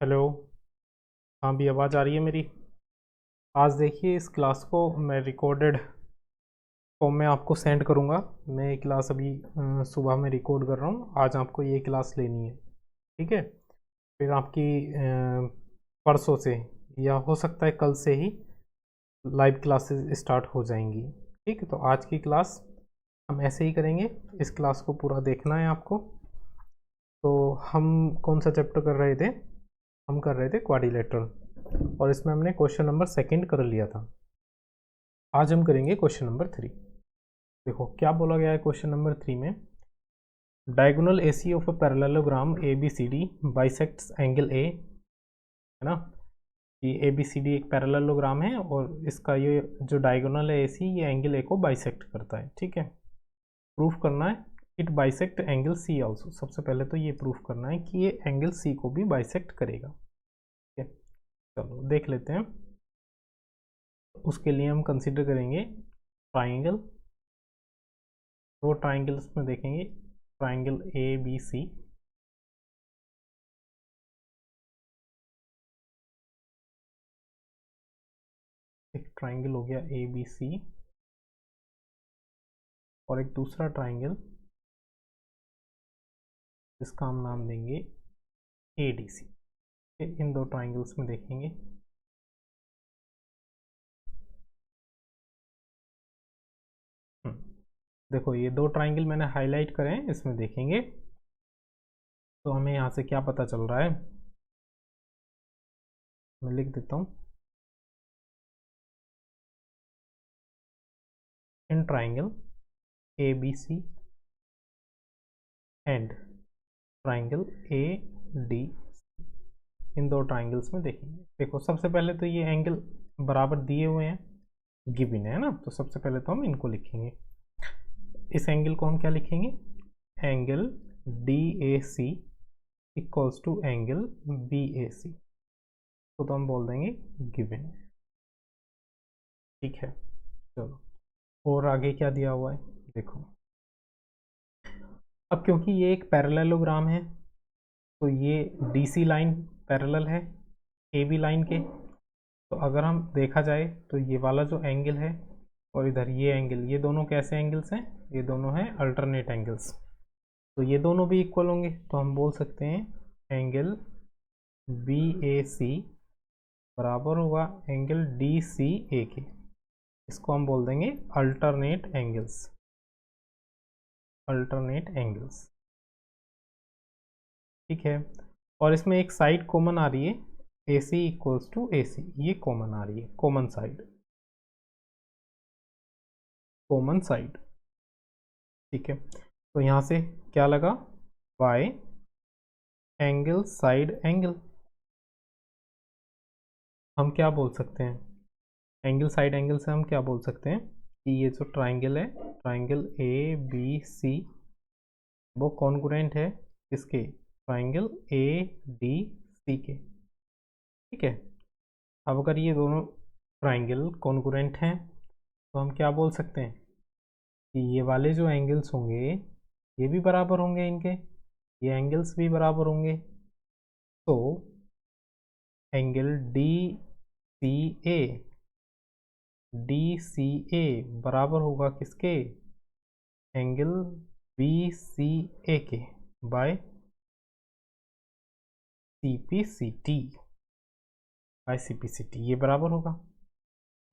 Hello. हाँ भी आवाज़ आ रही है मेरी। आज देखिए इस क्लास को मैं रिकॉर्डेड फॉर्म में आपको सेंड करूँगा। मैं ये क्लास अभी सुबह में रिकॉर्ड कर रहा हूँ। आज आपको ये क्लास लेनी है, ठीक है। फिर आपकी परसों से या हो सकता है कल से ही लाइव क्लासेस स्टार्ट हो जाएंगी। ठीक है, तो आज की क्लास हम ऐसे ही करेंगे। इस क्लास को पूरा देखना है आपको। तो हम कौन सा चैप्टर कर रहे थे? हम कर रहे थे क्वाड्रिलेटरल, और इसमें हमने क्वेश्चन नंबर सेकंड कर लिया था। आज हम करेंगे क्वेश्चन नंबर 3। देखो क्या बोला गया है क्वेश्चन नंबर 3 में। Diagonal AC of a parallelogram ABCD bisects angle A, है ना। ये ABCD एक पैरेललोग्राम है और इसका ये जो डायगोनल है AC ये एंगल A को बाइसेक्ट करता है, ठीक है। प्रूफ करना है it bisect angle C also. सबसे पहले तो ये प्रूफ करना है कि ये एंगल C को भी बाइसेक्ट करेगा, ठीक है। चलो देख लेते हैं। उसके लिए हम कंसिडर करेंगे ट्राइंगल। दो ट्राइंगल्स में देखेंगे, ट्राइंगल ABC, एक ट्राइंगल हो गया ABC, और एक दूसरा ट्राइंगल जिसका हम नाम देंगे ADC। इन दो ट्राइंगल्स में देखेंगे। देखो ये दो ट्राइंगल मैंने हाईलाइट करे हैं, इसमें देखेंगे तो हमें यहाँ से क्या पता चल रहा है। मैं लिख देता हूँ, in triangle ABC and triangle AD, इन दो ट्राइंगल्स में देखेंगे। देखो सबसे पहले तो ये एंगल बराबर दिए हुए हैं, गिवन है ना, तो सबसे पहले तो हम इनको लिखेंगे। इस एंगल को हम क्या लिखेंगे? Angle DAC equals to angle BAC, तो हम बोल देंगे गिवन, ठीक है। चलो और आगे क्या दिया हुआ है देखो। अब क्योंकि ये एक पैरेललोग्राम है तो ये DC लाइन पैरेलल है AB लाइन के, तो अगर हम देखा जाए तो ये वाला जो एंगल है और इधर ये एंगल, ये दोनों कैसे एंगल्स हैं? ये दोनों हैं अल्टरनेट एंगल्स, तो ये दोनों भी इक्वल होंगे। तो हम बोल सकते हैं एंगल BAC बराबर होगा एंगल DCA के। इसको हम बोल देंगे अल्टरनेट एंगल्स, अल्टरनेट एंगल्स, ठीक है। और इसमें एक साइड कॉमन आ रही है, AC इक्वल्स टू AC, ये कॉमन आ रही है, कॉमन साइड, कॉमन साइड, ठीक है। तो यहाँ से क्या लगा? Bye angle side angle. हम क्या बोल सकते हैं? एंगल साइड एंगल से हम क्या बोल सकते हैं कि ये जो ट्राइंगल है, ट्राइंगल ABC, वो कॉन्ग्रुएंट है इसके ट्राइंगल ADC के, ठीक है। अब अगर ये दोनों ट्राइंगल कॉन्ग्रुएंट हैं तो हम क्या बोल सकते हैं कि ये वाले जो एंगल्स होंगे ये भी बराबर होंगे, इनके ये एंगल्स भी बराबर होंगे। तो एंगल DCA बराबर होगा किसके? एंगल BCA के बाय CPCT, बाय CPCT ये बराबर होगा।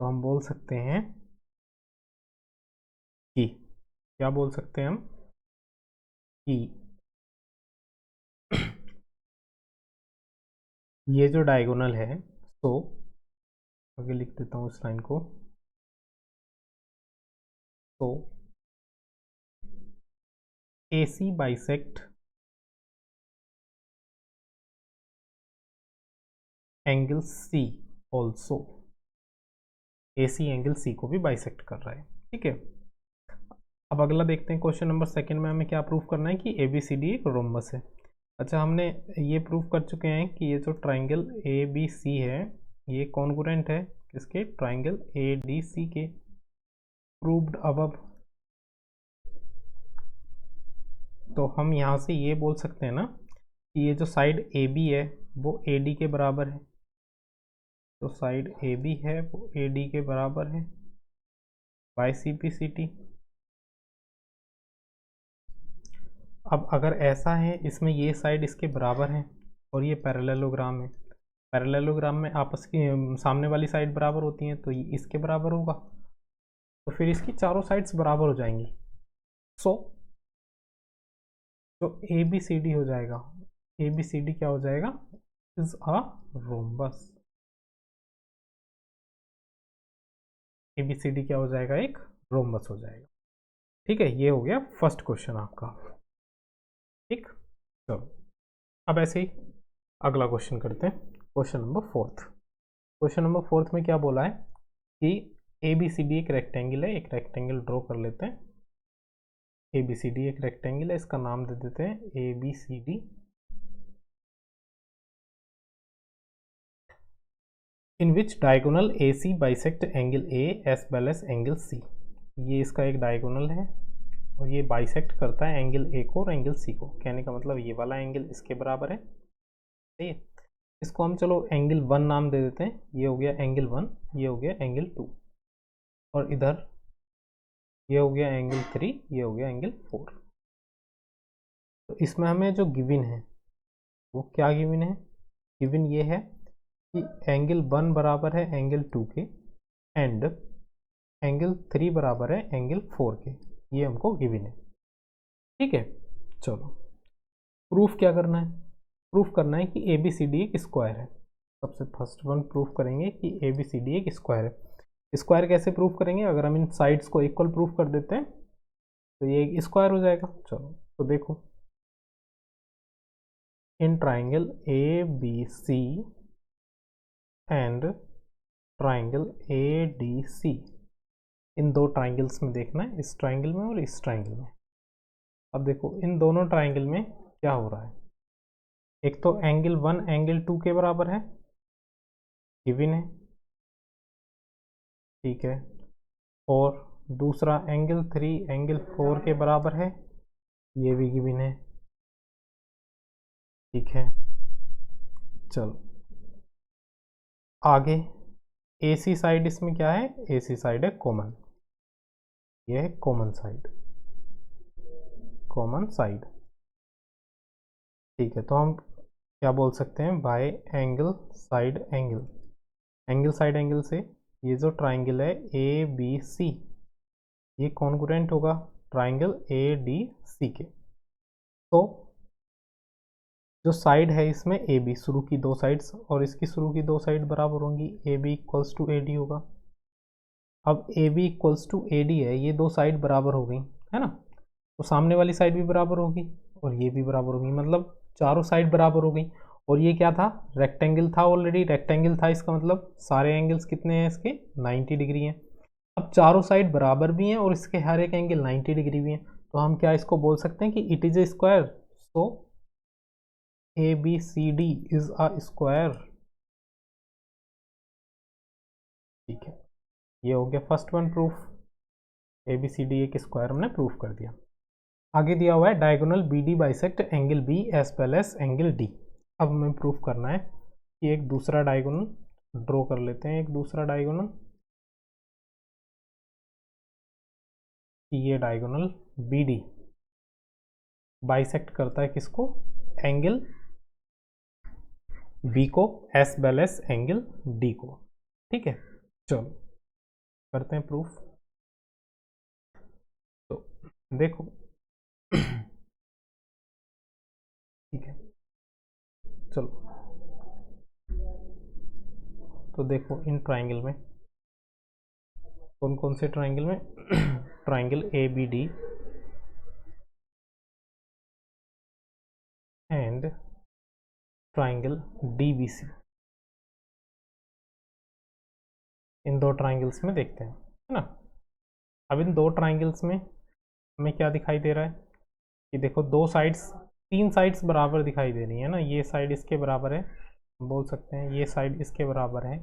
तो हम बोल सकते हैं कि, क्या बोल सकते हैं हम कि ये जो डायगोनल है, तो आगे लिख देता हूँ इस लाइन को। तो AC bisect angle C also, AC angle C को भी बाइसेक्ट कर रहा है, ठीक है। अब अगला देखते हैं क्वेश्चन नंबर सेकंड में हमें क्या प्रूफ करना है कि ABCD एक रोम्बस है। अच्छा हमने ये प्रूफ कर चुके हैं कि ये जो ट्राइंगल ABC है ये कॉन्ग्रुएंट है किसके? ट्राइंगल ADC के, प्रूव्ड अबव। तो हम यहाँ से ये बोल सकते हैं ना कि ये जो साइड ए बी है वो ए डी के बराबर है, तो साइड ए बी है वो ए डी के बराबर है by C P C T. अब अगर ऐसा है, इसमें ये साइड इसके बराबर है और ये पैरेललोग्राम है, पैरेललोग्राम में आपस की सामने वाली साइड बराबर होती हैं, तो ये इसके बराबर होगा, तो फिर इसकी चारों साइड्स बराबर हो जाएंगी। सो जो ए बी सी डी हो जाएगा, ए बी सी डी क्या हो जाएगा, is a rhombus. A B C D क्या हो जाएगा, एक रोम्बस हो जाएगा। ठीक है, ये हो गया फर्स्ट क्वेश्चन आपका। ठीक, चलो अब ऐसे ही अगला क्वेश्चन करते हैं, question number fourth. Question number fourth में क्या बोला है कि ए बी सी डी एक रेक्टेंगल है, एक रेक्टेंगल ड्रॉ कर लेते हैं। ए बी सी डी एक रेक्टेंगल है, इसका नाम दे देते हैं A B C D. In which diagonal A C bisect angle A as well as angle C. ये इसका एक डायगोनल है और ये बाइसेक्ट करता है एंगल ए को और एंगल सी को। कहने का मतलब ये वाला एंगल इसके बराबर है, सही है। इसको हम चलो एंगल 1 नाम दे देते हैं, ये हो गया एंगल 1, ये हो गया एंगल 2, और इधर ये हो गया एंगल 3, ये हो गया एंगल 4। तो इसमें हमें जो गिवन है वो क्या गिवन है, गिवन ये है कि एंगल 1 बराबर है एंगल 2 के एंड एंगल 3 बराबर है एंगल 4 के, ये हमको गिवन है। ठीक है, चलो प्रूफ क्या करना है, प्रूफ करना है कि ए बी सी डी एक स्क्वायर है। सबसे फर्स्ट वन प्रूफ करेंगे कि ए बी सी डी एक स्क्वायर है। स्क्वायर कैसे प्रूफ करेंगे, अगर हम इन साइड्स को इक्वल प्रूफ कर देते हैं तो ये एक स्क्वायर हो जाएगा। चलो तो देखो, इन triangle A B C and triangle A D C, इन दो ट्राइंगल्स में देखना है, इस ट्राइंगल में और इस ट्राइंगल में। अब देखो इन दोनों ट्राइंगल में क्या हो रहा है, एक तो एंगल 1 एंगल 2 के बराबर है, गिवन है, ठीक है, और दूसरा एंगल 3 एंगल 4 के बराबर है, ये भी गिवन है, ठीक है। चलो आगे ए सी साइड, इसमें क्या है, ए सी साइड है कॉमन, ये है कॉमन साइड, कॉमन साइड, ठीक है। तो हम क्या बोल सकते हैं, bye angle side angle, angle side angle से ये जो ट्राइंगल है ए बी सी, ये कॉन्ग्रुएंट होगा ट्राइंगल ए डी सी के। तो जो साइड है इसमें ए बी, शुरू की दो साइड्स और इसकी शुरू की दो साइड बराबर होंगी, A B equals to A D होगा। अब A B equals to A D है, ये दो साइड बराबर हो गई है ना, तो सामने वाली साइड भी बराबर होगी और ये भी बराबर होगी, मतलब चारों साइड बराबर हो गई। और ये क्या था, रेक्टेंगल था, ऑलरेडी रेक्टेंगल था, इसका मतलब सारे एंगल्स कितने हैं इसके, 90 डिग्री हैं। अब चारों साइड बराबर भी हैं और इसके हर एक एंगल 90 डिग्री भी हैं, तो हम क्या इसको बोल सकते हैं कि it is a square. So A B C D is a square. ठीक है, ये हो गया first one proof, A B C D एक स्क्वायर हमने प्रूफ कर दिया। आगे दिया हुआ है diagonal B D bisect angle B as well as angle D. अब हमें प्रूफ करना है कि एक दूसरा डायगोनल ड्रॉ कर लेते हैं, एक दूसरा डायगोनल, ये डायगोनल बी डी बाइसेक्ट करता है किसको, एंगल बी को S well as angle D को। ठीक है, चलो करते हैं प्रूफ। तो देखो ठीक है, चलो तो देखो इन ट्राइंगल में कौन कौन से ट्राइंगल में triangle A B D and triangle D B C, इन दो ट्राइंगल्स में देखते हैं, है ना। अब इन दो ट्राइंगल्स में हमें क्या दिखाई दे रहा है कि देखो दो साइड्स, तीन साइड्स बराबर दिखाई दे रही है ना, ये साइड इसके बराबर है, बोल सकते हैं ये साइड इसके बराबर है,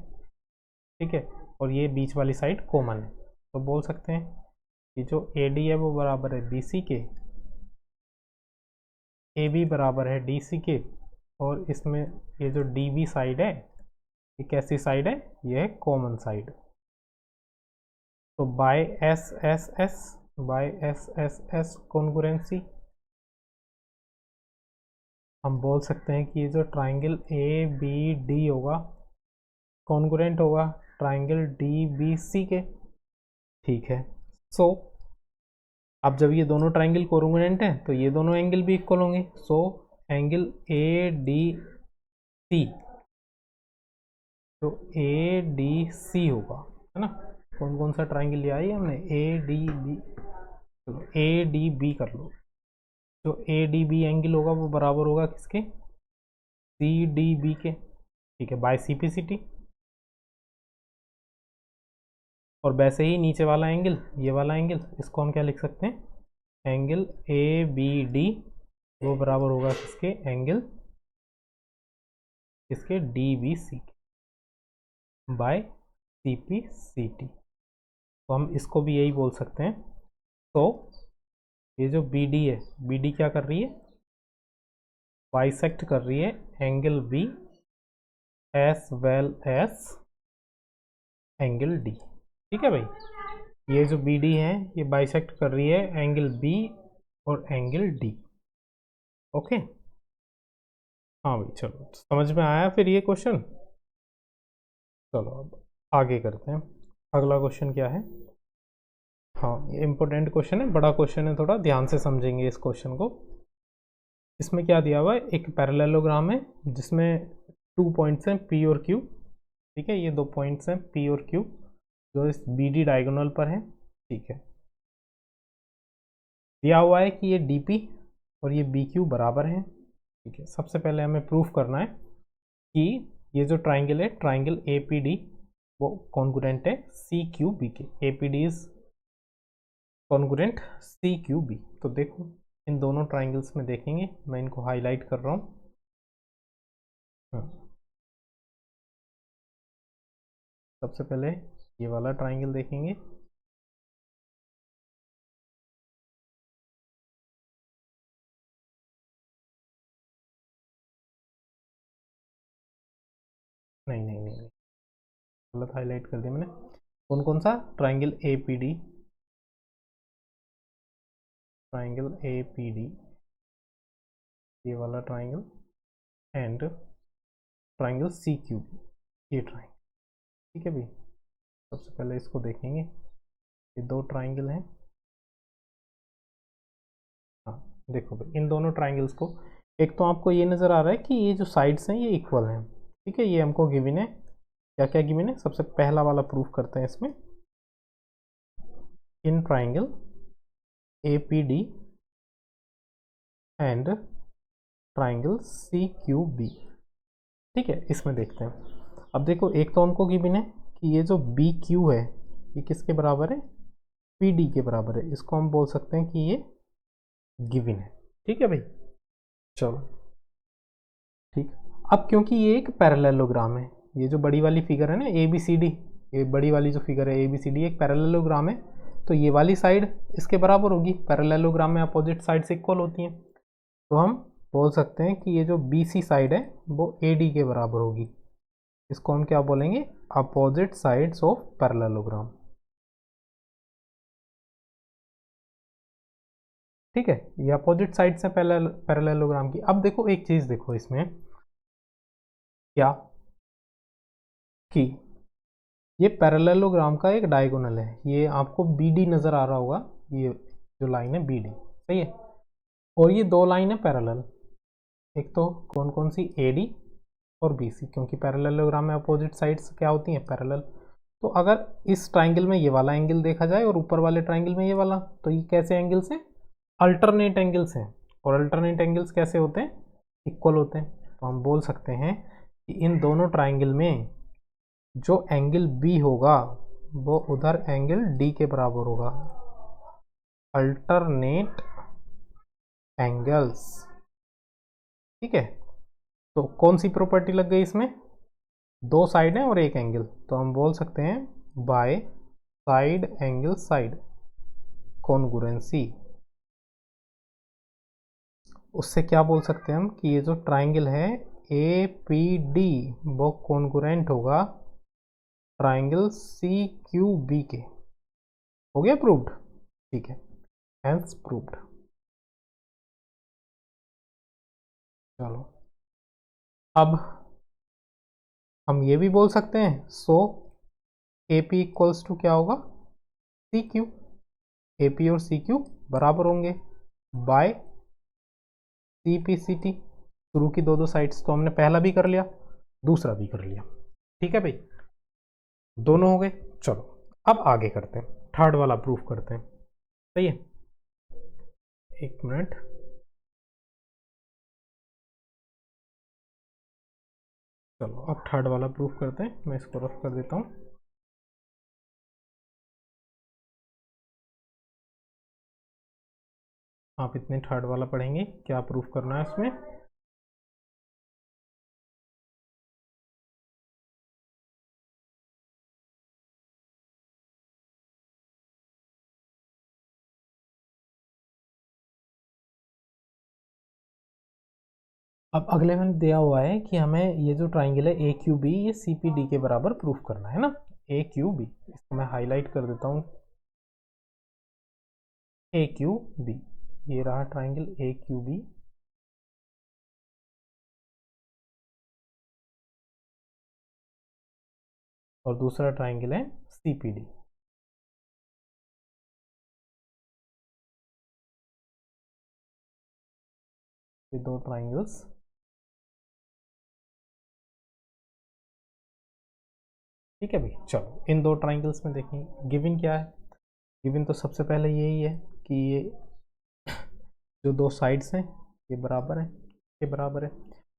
ठीक है, और ये बीच वाली साइड कॉमन है, तो बोल सकते हैं कि जो ए डी है वो बराबर है बी सी के, ए बी बराबर है डी सी के, और इसमें ये जो डी बी साइड है ये कैसी साइड है, ये है कॉमन साइड। तो by S S S, by S S S congruency हम बोल सकते हैं कि ये जो ट्राइंगल ए बी डी होगा कॉन्ग्रुएंट होगा ट्राइंगल डी बी सी के। ठीक है, सो अब जब ये दोनों ट्राइंगल कॉन्ग्रुएंट हैं तो ये दोनों एंगल भी इक्वल होंगे। सो एंगल ए डी सी, तो ए डी सी होगा, है ना। कौन कौन सा ट्राइंगल लिया है हमने, ए डी बी, चलो ए डी बी कर लो। जो ए डी बी एंगल होगा वो बराबर होगा किसके, सी डी बी के। ठीक है, by C P C T. और वैसे ही नीचे वाला एंगल, ये वाला एंगल, इसको हम क्या लिख सकते हैं, एंगल ए बी डी वो बराबर होगा किसके, एंगल किसके, डी बी सी के by C P C T. तो हम इसको भी यही बोल सकते हैं। तो ये जो बी डी है, बी डी क्या कर रही है, बाइसेक्ट कर रही है angle B as well as angle D. ठीक है भाई, ये जो बी डी है ये बाइसेक्ट कर रही है एंगल बी और एंगल डी। ओके, हाँ भाई, चलो समझ में आया फिर ये क्वेश्चन। चलो अब आगे करते हैं। अगला क्वेश्चन क्या है, हाँ ये इंपॉर्टेंट क्वेश्चन है, बड़ा क्वेश्चन है, थोड़ा ध्यान से समझेंगे इस क्वेश्चन को। इसमें क्या दिया हुआ है, एक पैरेललोग्राम है जिसमें 2 पॉइंट्स हैं पी और क्यू। ठीक है, ये 2 पॉइंट्स हैं पी और क्यू जो इस बी डी डायगोनल पर है। ठीक है, दिया हुआ है कि ये डी पी और ये बी क्यू बराबर हैं। ठीक है, सबसे पहले हमें प्रूफ करना है कि ये जो ट्राइंगल है, ट्राइंगल ए पी डी, वो कॉन्ग्रुएंट है सी क्यू बी के। A P D is congruent C Q B. तो देखो इन दोनों ट्राइंगल्स में देखेंगे, मैं इनको हाईलाइट कर रहा हूँ। सबसे पहले ये वाला ट्राइंगल देखेंगे, नहीं नहीं नहीं, गलत हाईलाइट कर दिया मैंने। कौन कौन सा, triangle A P D, triangle A P D, ये वाला triangle, and triangle C Q B, ये ट्राइंगल। ठीक है भाई, सबसे पहले इसको देखेंगे, ये 2 ट्राइंगल हैं। हाँ देखो भाई, इन दोनों ट्राइंगल्स को, एक तो आपको ये नज़र आ रहा है कि ये जो साइड्स हैं ये इक्वल हैं। ठीक है, ये हमको गिवन है, क्या क्या गिवन है, सबसे पहला वाला प्रूफ करते हैं इसमें, in triangle A P D and triangle C Q B. ठीक है, इसमें देखते हैं। अब देखो, एक तो हमको गिवन है कि ये जो बी क्यू है ये किसके बराबर है, पी डी के बराबर है। इसको हम बोल सकते हैं कि ये गिवन है। ठीक है भाई, चलो ठीक। अब क्योंकि ये एक पैरेललोग्राम है, ये जो बड़ी वाली फिगर है ना ए बी सी डी, ये बड़ी वाली जो फिगर है ए बी सी डी एक पैरेललोग्राम है, तो ये वाली साइड इसके बराबर होगी। पैरेललोग्राम में अपोजिट साइड से इक्वल होती हैं, तो हम बोल सकते हैं कि ये जो बी सी साइड है वो ए डी के बराबर होगी। इसको हम क्या बोलेंगे, अपोजिट साइड्स ऑफ पैरेललोग्राम। ठीक है, ये अपोजिट साइड्स हैं पैरेललोग्राम की। अब देखो एक चीज देखो इसमें, क्या कि ये पैरेललोग्राम का एक डायगोनल है, ये आपको बी डी नज़र आ रहा होगा, ये जो लाइन है बी डी, सही है। और ये 2 लाइन है पैरेलल, एक तो कौन कौन सी, ए डी और बी सी, क्योंकि पैरेललोग्राम में अपोजिट साइड्स क्या होती हैं, पैरेलल। तो अगर इस ट्राइंगल में ये वाला एंगल देखा जाए और ऊपर वाले ट्राइंगल में ये वाला, तो ये कैसे एंगल्स हैं, अल्टरनेट एंगल्स हैं। और अल्टरनेट एंगल्स कैसे होते हैं, इक्वल होते हैं। तो हम बोल सकते हैं कि इन दोनों ट्राइंगल में जो एंगल बी होगा वो उधर एंगल डी के बराबर होगा, अल्टरनेट एंगल्स। ठीक है, तो कौन सी प्रॉपर्टी लग गई इसमें, 2 साइड हैं और एक एंगल, तो हम बोल सकते हैं by side angle side congruency. उससे क्या बोल सकते हैं हम कि ये जो ट्राइंगल है ए पी डी वो कॉन्ग्रुएंट होगा ट्राइंगल सी क्यू बी के। हो गया प्रूव्ड? ठीक है, हेंस प्रूव्ड। चलो अब हम ये भी बोल सकते हैं सो ए पी इक्वल्स टू क्या होगा, सी क्यू। ए पी और सी क्यू बराबर होंगे by C P C T. शुरू की दो साइड्स तो हमने पहला भी कर लिया, दूसरा भी कर लिया। ठीक है भाई, दोनों हो गए। चलो अब आगे करते हैं, थर्ड वाला प्रूफ करते हैं। सही है, एक मिनट। चलो अब थर्ड वाला प्रूफ करते हैं, मैं इसको रफ कर देता हूँ। आप इतने थर्ड वाला पढ़ेंगे, क्या प्रूफ करना है इसमें। अब अगले में दिया हुआ है कि हमें ये जो ट्राइंगल है ए क्यू बी ये सी पी डी के बराबर प्रूफ करना है ना। ए क्यू बी, इसको मैं हाईलाइट कर देता हूँ, ए क्यू बी। ये रहा ट्राइंगल ए क्यू बी। और दूसरा ट्राइंगल है सी पी डी। ये दो ट्राइंगल्स। ठीक है भाई, चलो इन दो ट्राइंगल्स में देखेंगे गिवन क्या है। गिवन तो सबसे पहले यही है कि ये जो दो साइड्स हैं ये बराबर है, ये बराबर है।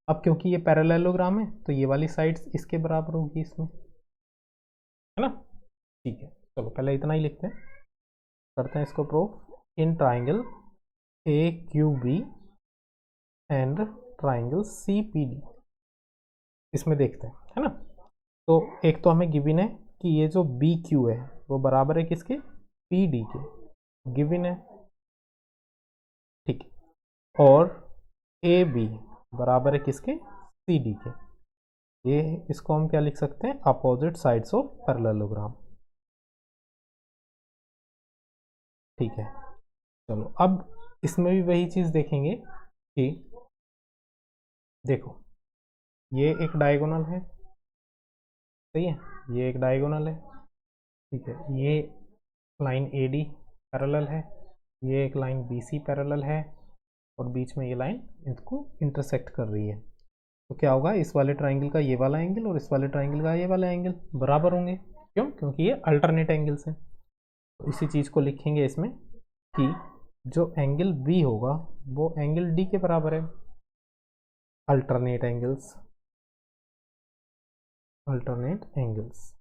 अब क्योंकि ये पैरेललोग्राम है तो ये वाली साइड्स इसके बराबर होगी इसमें, है ना। ठीक है, चलो पहले इतना ही लिखते हैं, करते हैं इसको proof. In triangle A Q B and triangle C P D, इसमें देखते हैं, है ना। तो एक तो हमें गिवन है कि ये जो बी क्यू है वो बराबर है किसके, पी डी के, गिवन है। ठीक है, और ए बी बराबर है किसके, सी डी के। ये इसको हम क्या लिख सकते हैं, अपोजिट साइड्स ऑफ पैरेललोग्राम। ठीक है, चलो अब इसमें भी वही चीज़ देखेंगे कि देखो ये एक डायगोनल है, सही है, ये एक डायगोनल है। ठीक है, ये लाइन ए डी पैरेलल है, ये एक लाइन बी सी पैरेलल है, और बीच में ये लाइन इसको इंटरसेक्ट कर रही है। तो क्या होगा, इस वाले ट्राइंगल का ये वाला एंगल और इस वाले ट्राइंगल का ये वाला एंगल बराबर होंगे। क्यों? क्योंकि ये अल्टरनेट एंगल्स हैं। तो इसी चीज़ को लिखेंगे इसमें कि जो एंगल बी होगा वो एंगल डी के बराबर है। Alternate angles, alternate angles.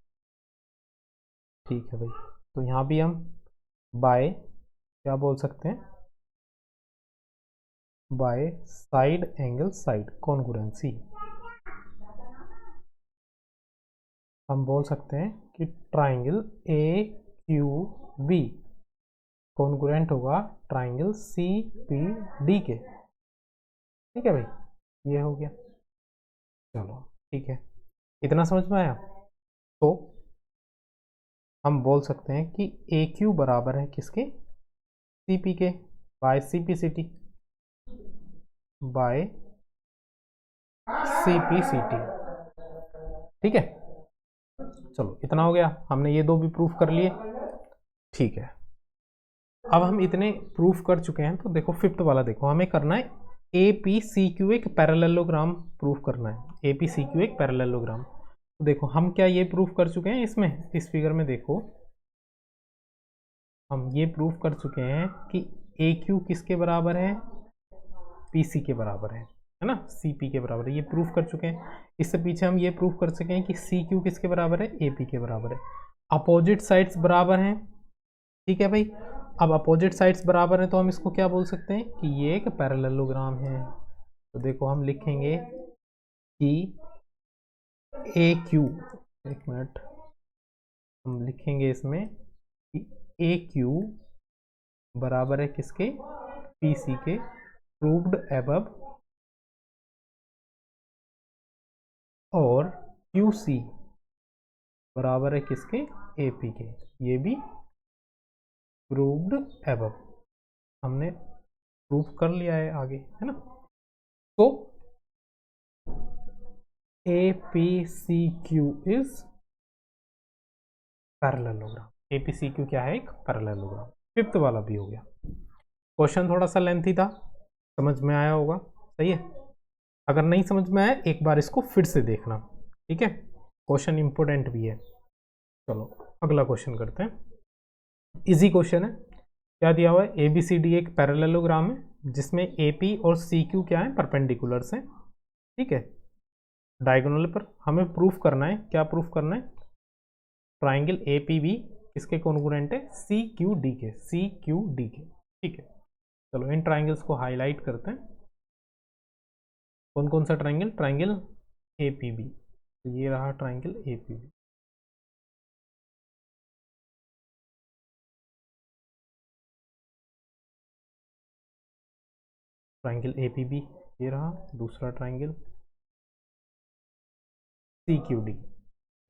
ठीक है भाई, तो यहाँ भी हम बाय क्या बोल सकते हैं, by side angle side congruency हम बोल सकते हैं कि triangle A Q B congruent होगा ट्राइंगल सी पी डी के। ठीक है भाई, ये हो गया। चलो ठीक है, इतना समझ में आया। तो हम बोल सकते हैं कि ए क्यू बराबर है किसके, सी पी के, by C P C T, by C P C T. ठीक है, चलो इतना हो गया, हमने ये दो भी प्रूफ कर लिए। ठीक है, अब हम इतने प्रूफ कर चुके हैं तो देखो फिफ्थ वाला देखो, हमें करना है ए पी सी क्यू एक पैरेललोग्राम प्रूफ करना है। ए पी सी क्यू एक पैरेललोग्राम। तो देखो हम क्या ये प्रूफ कर चुके हैं, इसमें इस फिगर में देखो हम ये प्रूफ कर चुके हैं कि ए क्यू किसके बराबर है, पी सी के बराबर है ना, सी पी के बराबर है, ये प्रूफ कर चुके हैं। इससे पीछे हम ये प्रूफ कर चुके हैं कि सी क्यू किसके बराबर है, ए पी के बराबर है। अपोजिट साइड्स बराबर हैं। ठीक है भाई, अब अपोजिट साइड्स बराबर हैं तो हम इसको क्या बोल सकते हैं कि ये एक पैरेललोग्राम है। तो देखो हम लिखेंगे कि ए क्यू, एक मिनट, हम लिखेंगे इसमें कि ए क्यू बराबर है किसके, पी सी के, प्रूव्ड एबव और QC बराबर है किसके, AP के, ये भी प्रूव्ड एबव, हमने प्रूव कर लिया है आगे, है ना। तो APCQ इज पैरेललोग्राम, APCQ क्या है, एक पैरेललोग्राम। फिफ्थ वाला भी हो गया। क्वेश्चन थोड़ा सा लेंथी था, समझ में आया होगा, सही है। अगर नहीं समझ में आया एक बार इसको फिर से देखना, ठीक है, क्वेश्चन इंपोर्टेंट भी है। चलो अगला क्वेश्चन करते हैं, इजी क्वेश्चन है। क्या दिया हुआ है, ABCD एक पैरेललोग्राम है जिसमें AP और CQ क्या है, परपेंडिकुलर्स हैं, ठीक है, डायगोनल पर। हमें प्रूफ करना है, क्या प्रूफ करना है, ट्राइंगल APB किसके कॉन्ग्रुएंट है, CQD के, CQD के, ठीक है। चलो इन ट्राइंगल्स को हाईलाइट करते हैं। कौन कौन सा ट्राइंगल, ट्राइंगल APB, तो ये रहा ट्राइंगल APB। ट्राइंगल APB ये रहा, दूसरा ट्राइंगल CQD,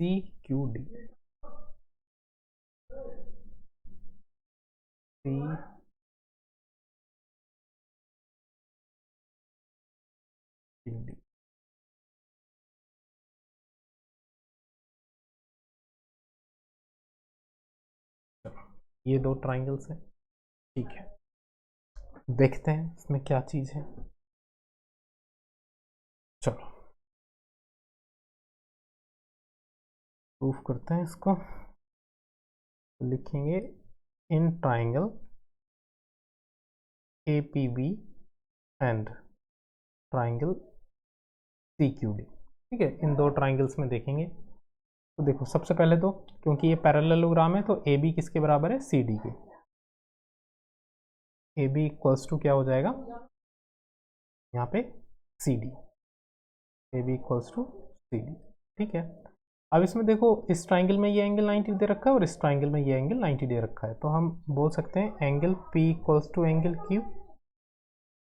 CQD, CQD। ये दो ट्राइंगल्स हैं, ठीक है। देखते हैं इसमें क्या चीज है। चलो प्रूफ करते हैं इसको, लिखेंगे in triangle APB and triangle CQD, ठीक है। इन दो ट्राइंगल्स में देखेंगे तो देखो, सबसे पहले तो क्योंकि ये पैरेललोग्राम है तो AB किसके बराबर है, CD के। AB इक्वल्स टू क्या हो जाएगा यहाँ पे, CD, AB equals to CD, ठीक है। अब इसमें देखो, इस ट्राइंगल में ये एंगल 90 दे रखा है और इस ट्राइंगल में ये एंगल 90 दे रखा है, तो हम बोल सकते हैं angle P equals to angle Q,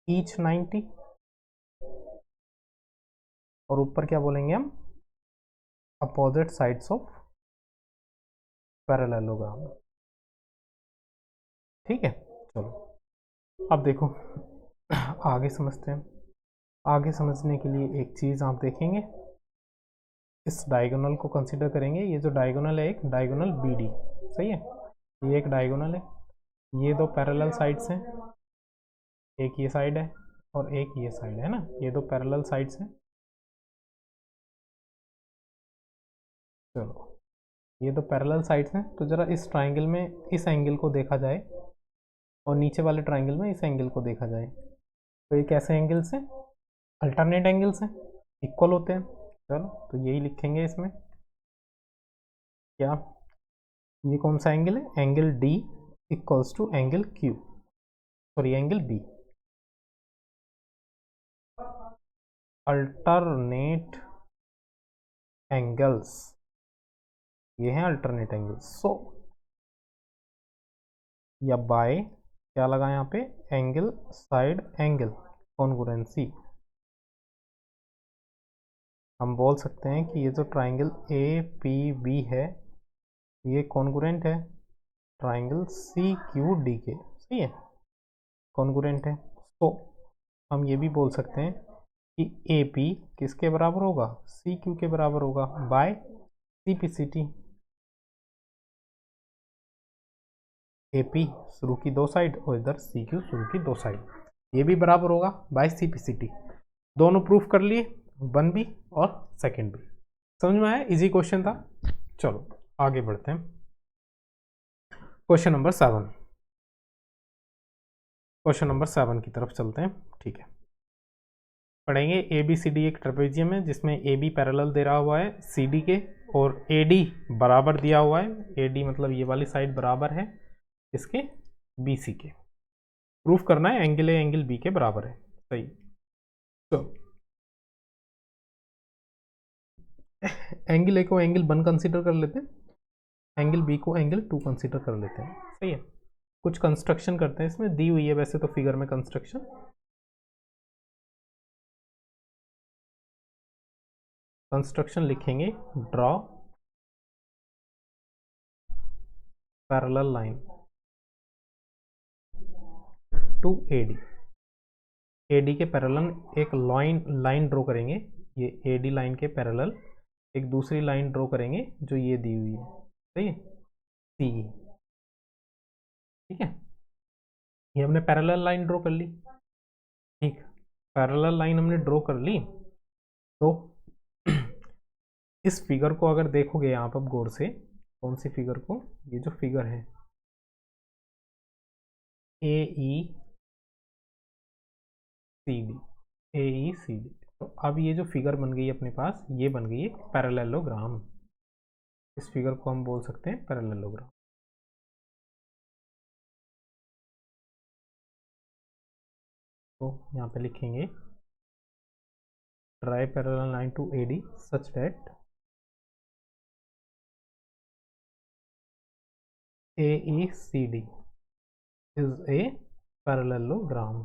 each 90, और ऊपर क्या बोलेंगे हम, अपोजिट साइड्स ऑफ पैरेललोग्राम, ठीक है। चलो अब देखो आगे समझते हैं। आगे समझने के लिए एक चीज़ आप देखेंगे, इस डायगोनल को कंसीडर करेंगे। ये जो डायगोनल है, एक डायगोनल BD, सही है, ये एक डायगोनल है, ये दो पैरेलल साइड्स हैं, एक ये साइड है और एक ये साइड है ना, ये दो पैरेलल साइड्स हैं। चलो ये दो पैरेलल साइड्स हैं, तो ज़रा इस ट्राइंगल में इस एंगल को देखा जाए और नीचे वाले ट्राइंगल में इस एंगल को देखा जाए, तो ये कैसे एंगल्स हैं, अल्टरनेट एंगल्स हैं, इक्वल होते हैं। चलो तो यही लिखेंगे इसमें, क्या, ये कौन सा एंगल है, angle D equals to angle Q, sorry angle B, alternate angles, ये हैं अल्टरनेट एंगल्स। सो या बाय क्या लगा यहाँ पे, एंगल साइड एंगल कॉन्ग्रुएंसी, हम बोल सकते हैं कि ये जो ट्राइंगल APB है ये कॉन्ग्रुएंट है ट्राइंगल CQD के, सही है, कॉन्ग्रुएंट है। तो हम ये भी बोल सकते हैं कि AP किसके बराबर होगा, CQ के बराबर होगा, बाय CPCT। AP शुरू की दो साइड और इधर CQ शुरू की दो साइड, ये भी बराबर होगा बाय CPCT। दोनों प्रूफ कर लिए, 1B और सेकंड भी। समझ में आया, इजी क्वेश्चन था। चलो आगे बढ़ते हैं, क्वेश्चन नंबर 7, क्वेश्चन नंबर 7 की तरफ चलते हैं, ठीक है। पढ़ेंगे ABCD एक ट्रेपेजियम है जिसमें AB पैरेलल दे रहा हुआ है CD के और AD बराबर दिया हुआ है, AD मतलब ये वाली साइड बराबर है इसके BC के। प्रूफ करना है एंगल A एंगल B के बराबर है, सही। तो एंगल A को एंगल 1 कंसीडर कर लेते हैं, एंगल B को एंगल 2 कंसीडर कर लेते हैं, सही है। कुछ कंस्ट्रक्शन करते हैं, इसमें दी हुई है वैसे तो फिगर में कंस्ट्रक्शन, कंस्ट्रक्शन लिखेंगे, draw parallel line to A D. A D के पैरेलल एक लाइन ड्रॉ करेंगे, ये एडी लाइन के पैरेलल एक दूसरी लाइन ड्रॉ करेंगे जो ये दी हुई है, सही है, सी। ठीक है, ये हमने पैरेलल लाइन ड्रॉ कर ली। ठीक, पैरेलल लाइन हमने ड्रॉ कर ली। तो इस फिगर को अगर देखोगे आप अब गौर से, कौन सी फिगर को, ये जो फिगर है ए ई सी डी, ए ई सी डी। तो अब ये जो फिगर बन गई अपने पास, ये बन गई है पैरेललोग्राम। इस फिगर को हम बोल सकते हैं पैरेललोग्राम। तो यहाँ पे लिखेंगे try parallel line to A D such that AECD is a parallelogram.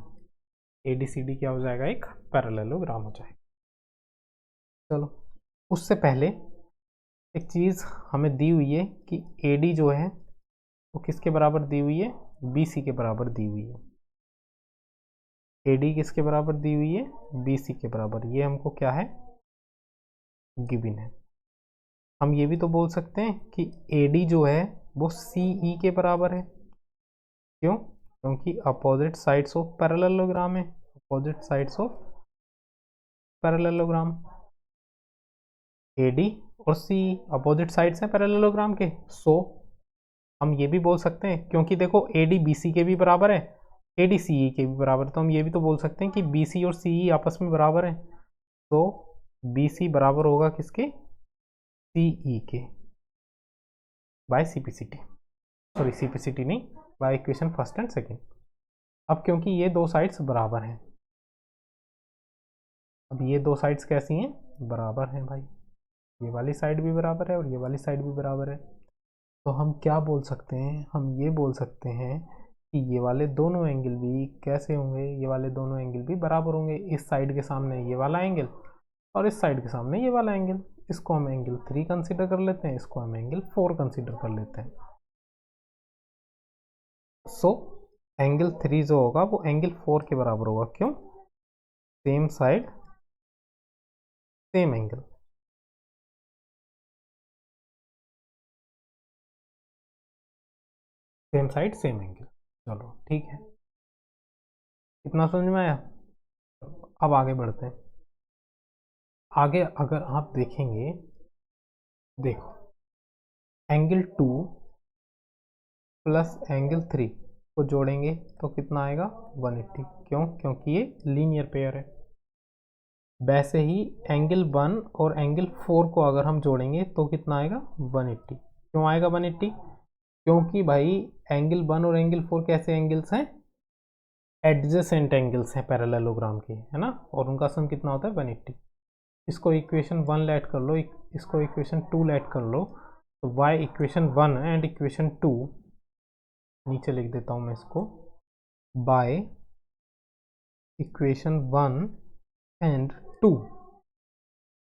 ADCD क्या हो जाएगा, एक पैरेललोग्राम हो जाएगा। चलो, उससे पहले एक चीज़ हमें दी हुई है कि AD जो है वो किसके बराबर दी हुई है, BC के बराबर दी हुई है। AD किसके बराबर दी हुई है, BC के बराबर। ये हमको क्या है, गिवन है। हम ये भी तो बोल सकते हैं कि AD जो है वो CE के बराबर है। क्यों, क्योंकि अपोजिट साइड्स ऑफ पैरेललोग्राम है, opposite sides of parallelogram. AD और CE अपोजिट साइड्स हैं पैरेललोग्राम के। सो हम ये भी बोल सकते हैं, क्योंकि देखो AD BC के भी बराबर है, AD CE के भी बराबर है, तो हम ये भी तो बोल सकते हैं कि BC और CE आपस में बराबर है। तो BC बराबर होगा किसके, CE के, बाय CPCT, सॉरी CPCT नहीं, by equation first and second. अब क्योंकि ये दो साइड्स बराबर हैं, अब ये दो साइड्स कैसी हैं, बराबर हैं भाई, ये वाली साइड भी बराबर है और ये वाली साइड भी बराबर है। तो हम क्या बोल सकते हैं, हम ये बोल सकते हैं कि ये वाले दोनों एंगल भी कैसे होंगे, ये वाले दोनों एंगल भी बराबर होंगे। इस साइड के सामने ये वाला एंगल और इस साइड के सामने ये वाला एंगल, इसको हम एंगल 3 कंसीडर कर लेते हैं, इसको हम एंगल 4 कंसीडर कर लेते हैं। सो एंगल 3 जो होगा वो एंगल 4 के बराबर होगा। क्यों, same side same angle. Same side same angle. चलो ठीक है, इतना समझ में आया। अब आगे बढ़ते हैं। आगे अगर आप देखेंगे, देखो एंगल 2 प्लस एंगल 3 को जोड़ेंगे तो कितना आएगा, 180। क्यों, क्योंकि ये लीनियर पेयर है। वैसे ही एंगल 1 और एंगल 4 को अगर हम जोड़ेंगे तो कितना आएगा, 180। क्यों आएगा 180, क्योंकि भाई एंगल 1 और एंगल 4 कैसे एंगल्स हैं, एडजेसेंट एंगल्स हैं पैरेललोग्राम के, है ना, और उनका सम कितना होता है, 180। इसको इक्वेशन 1 लेट कर लो, इसको इक्वेशन 2 लेट कर लो, तो बाय इक्वेशन 1 एंड इक्वेशन 2, नीचे लिख देता हूँ मैं इसको, बाय इक्वेशन 1 एंड 2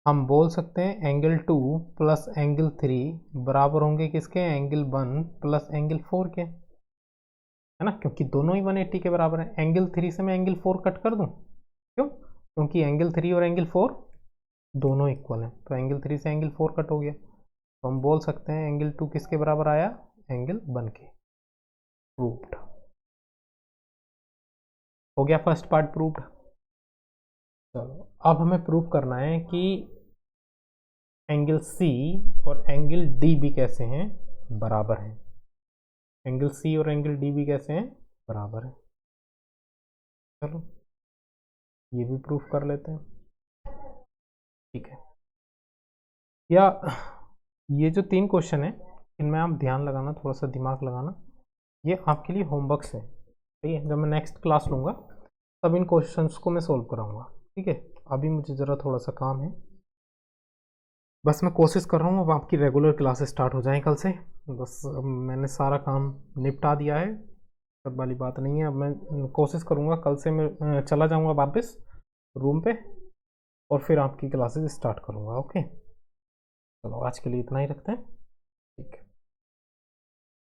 हम बोल सकते हैं एंगल 2 प्लस एंगल 3 बराबर होंगे किसके, एंगल 1 प्लस एंगल 4 के, है ना, क्योंकि दोनों ही 180 के बराबर है। एंगल 3 से मैं एंगल 4 कट कर दूं, क्यों, क्योंकि एंगल 3 और एंगल 4 दोनों इक्वल हैं, तो एंगल 3 से एंगल 4 कट हो गया। तो हम बोल सकते हैं एंगल 2 किसके बराबर आया, एंगल 1 के। प्रूव्ड हो गया, फर्स्ट पार्ट प्रूव्ड। चलो अब हमें प्रूव करना है कि एंगल C और एंगल D भी कैसे हैं, बराबर हैं। एंगल C और एंगल D भी कैसे हैं, बराबर है। चलो ये भी प्रूफ कर लेते हैं, ठीक है। या ये जो 3 क्वेश्चन है इनमें आप ध्यान लगाना, थोड़ा सा दिमाग लगाना, ये आपके लिए होमवर्क है, ठीक है। जब मैं नेक्स्ट क्लास लूँगा तब इन क्वेश्चंस को मैं सोल्व कराऊंगा, ठीक है। अभी मुझे ज़रा थोड़ा सा काम है, बस मैं कोशिश कर रहा हूँ अब आपकी रेगुलर क्लासेस स्टार्ट हो जाएं कल से। बस अब मैंने सारा काम निपटा दिया है, सब वाली बात नहीं है। अब मैं कोशिश करूँगा कल से मैं चला जाऊँगा वापस रूम पे और फिर आपकी क्लासेस स्टार्ट करूँगा। ओके, चलो आज के लिए इतना ही रखते हैं। ठीक है।